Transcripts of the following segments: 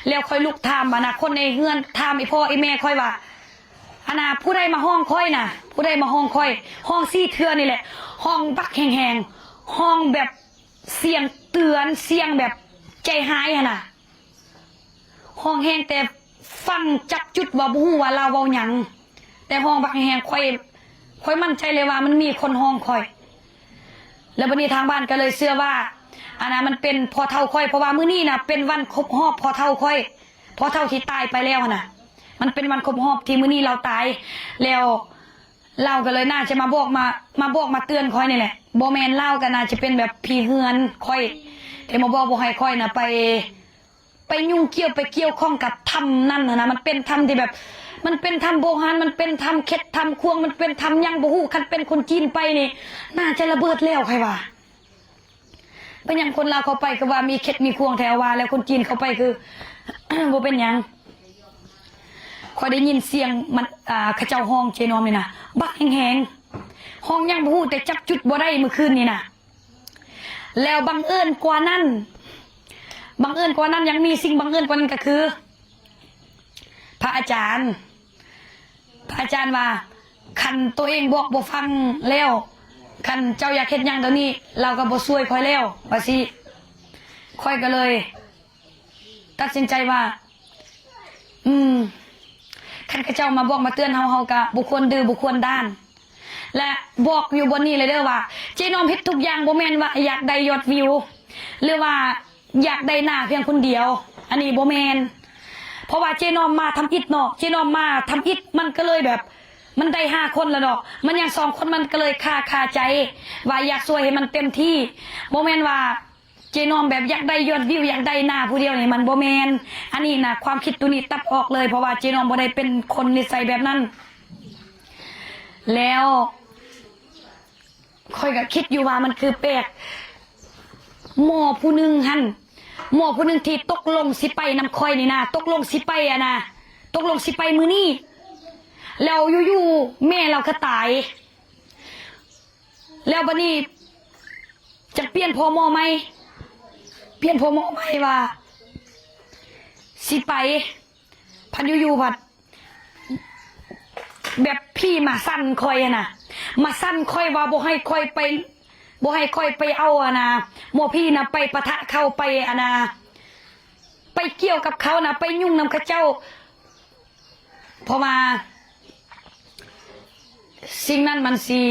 แล้วค่อยลุกถามคนในเฮือนถามไอพ่อไอแม่ค่อยว่าผู้ใดมาห้องค่อยน่ะผู้ใดมาห้องค่อยห้องซี่เทือนี่แหละห้องบักแหงๆห้องแบบเสียงเตือนเสียงแบบใจหายน่ะห้องแหงแต่ฟังจับจุดว่าบู๊ว่าเราเว้าหยังแต่ห้องบักแหงค่อยมั่นใจเลยว่ามันมีคนห้องค่อยแล้ววันนี้ทางบ้านก็เลยเชื่อว่ามันเป็นพอเท่าค่อยเพราะว่ามื้อนี้น่ะเป็นวันครบรอบพอเท่าค่อยพอเท่าที่ตายไปแล้วน่ะมันเป็นวันครบรอบที่มื้อนี้เราตายแล้วเราก็เลยน่าจะมาบอกมาเตือนค่อยนี่แหละบ่แม่นเล่ากันน่าจะเป็นแบบพี่เฮือนค่อยแต่มาบอกบ่ให้ค่อยน่ะไปยุ่งเกี่ยวไปเกี่ยวข้องกับธรรมนั่นนะมันเป็นธรรมที่แบบมันเป็นธรรมโบราณมันเป็นธรรมเข็ดธรรมควงมันเป็นธรรมยังบ่ฮู้คันเป็นคนจีนไปนี่น่าจะระเบิดแล้วใครว่าเป็นอย่างคนลาวเขาไปก็ว่ามีเข็ดมีควงแถวว่าแล้วคนจีนเขาไปคือ บ่เป็นหยังคอยได้ยินเสียงมันเขาเจ้าห้องเจนอมนี่นะบักแหงห้องยังบ่ฮู้แต่จับจุดบ่ได้เมื่อคืนนี่นะแล้วบังเอิญกว่านั้นยังมีสิ่งบังเอิญกว่านั้นก็คือพระอาจารย์ว่าคันตัวเองบอกบ่ฟังแล้วคันเจ้าอยากเฮ็ดหยังตอนนี้เราก็บ่ช่วยค่อยแล้วว่าสิค่อยก็เลยตัดสินใจว่าคันเขาเจ้ามาบอกมาเตือนเฮาก็บุคคลดื้อบุคคลด้านและบอกอยู่บนนี้เลยเด้อว่าเจนอมเฮ็ดทุกอย่างบ่แม่นว่าอยากได้ยอดวิวหรือว่าอยากได้หน้าเพียงคนเดียวอันนี้บ่แม่นเพราะว่าเจนอมมาทำอิฐเนาะเจนอมมาทำอิฐมันก็เลยแบบมันได้5 คนแล้วเนาะมันยัง2 คนมันก็เลยคาใจว่าอยากช่วยให้มันเต็มที่บ่แม่นว่าเจนอมแบบอยากได้ยอดวิวอยากได้หน้าผู้เดียวนี่มันบ่แม่นอันนี้นะความคิดตัวนี้ตัดออกเลยเพราะว่าเจนอมบ่ได้เป็นคนนิสัยแบบนั้นแล้วค่อยก็คิดอยู่ว่ามันคือแปลกหมอผู้หนึ่งที่ตกลงสิไปนำค่อยนี่นะตกลงสิไปตกลงสิไปมื้อนี้แล้วอยู่ๆแม่เราก็ตายแล้วบัดนี้จะเปลี่ยนพ่อหมอไหมว่าสิไปพันอยู่ผัดแบบพี่มาสั่นคอยมาสั่นคอยว่าบ่ให้คอยไปเอาหมอพี่ไปปะทะเข้าไปไปเกี่ยวกับเขาไปยุ่งนำข้าเจ้าเพราะว่าสิ่งนั้นมันสิ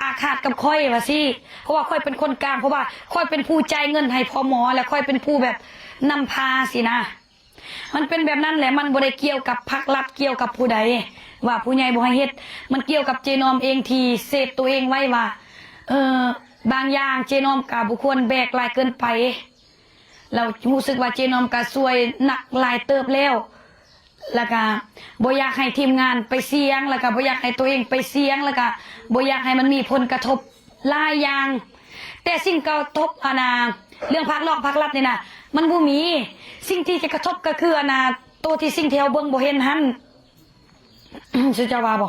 อาฆาตกับค่อยว่าสิเพราะว่าค่อยเป็นคนกลางเพราะว่าค่อยเป็นผู้จ่ายเงินให้พอหมอและค่อยเป็นผู้แบบนำพาสินะมันเป็นแบบนั้นแหละมันบ่ได้เกี่ยวกับพรรครัฐเกี่ยวกับผู้ใดว่าผู้ใหญ่บ่ให้เฮ็ดมันเกี่ยวกับเจนอมเองที่เซฟตัวเองไว้ว่าบางอย่างเจนอมก็บ่ควรแบกหลายเกินไปเรารู้สึกว่าเจนอมก็ช่วยหนักหลายเติบแล้วก็บ่อยากให้ทีมงานไปเสี่ยงแล้วก็บ่อยากให้ตัวเองไปเสี่ยงแล้วก็บ่อยากให้มันมีผลกระทบหลายอย่างแต่สิ่งกระทบเรื่องภาครัฐนี่นะมันบ่มีสิ่งที่จะกระทบก็คือตัวที่สิ่งที่เราเบิ่งบ่เห็นหั่นสิจะว่าบ่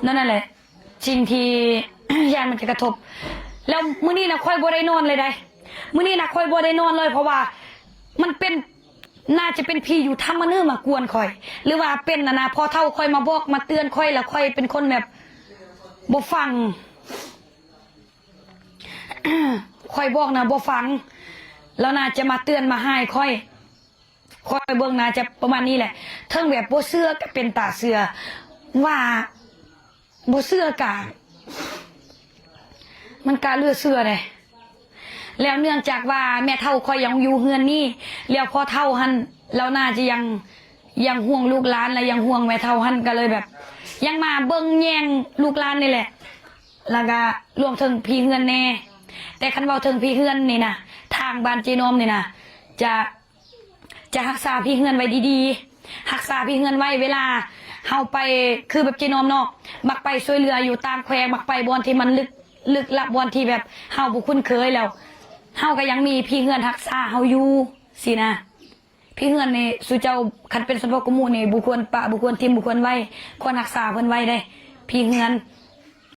นั่นแหละสิ่งที่ ยานมันจะกระทบแล้วมื้อนี้ค่อยบ่ได้นอนเลยได้มื้อนี้ค่อยบ่ได้นอนเลยเพราะว่ามันเป็นน่าจะเป็นพี่อยู่ทำมาเนิ่มากวนค่อยหรือว่าเป็นพอเท่าค่อยมาบอกมาเตือนค่อยแล้วค่อยเป็นคนแบบบ่ฟัง ค่อยบอกบ่ฟังแล้วน่าจะมาเตือนมาให้ค่อยเบิ่งน่าจะประมาณนี้แหละเทิงแบบบ่เชื่อก็เป็นตาเชื่อว่าบ่เชื่อกะมันกะเลือเชื่อเลยแล้วเนื่องจากว่าแม่เท่าค่อยยังอยู่เฮือนนี่แล้วพอเท่าหันแล้วน่าจะยังห่วงลูกหลานและยังห่วงแม่เท่าหันก็เลยแบบยังมาเบิ่งแย่งลูกหลานนี่แหละแล้วก็รวมถึงพี่เฮือนแน่แต่คันเว้าถึงพี่เฮือนนี่นะทางบ้านเจนอมนี่นะจะรักษาพี่เฮือนไว้ดีๆรักษาพี่เฮือนไว้เวลาเฮาไปคือแบบเจนอมเนาะมักไปช่วยเหลืออยู่ตามแควมักไปบอนที่มันลึกลับบอนที่แบบเฮาบ่คุ้นเคยแล้วเฮาก็ยังมีพี่เฮือนรักษาเฮาอยู่สินะพี่เฮือนนี่สู่เจ้าคันเป็นสมภพกมู่นี่บุควรปะบุควรทิมบุควรไว้ควรรักษาเพิ่นไว้ได้พี่เฮือน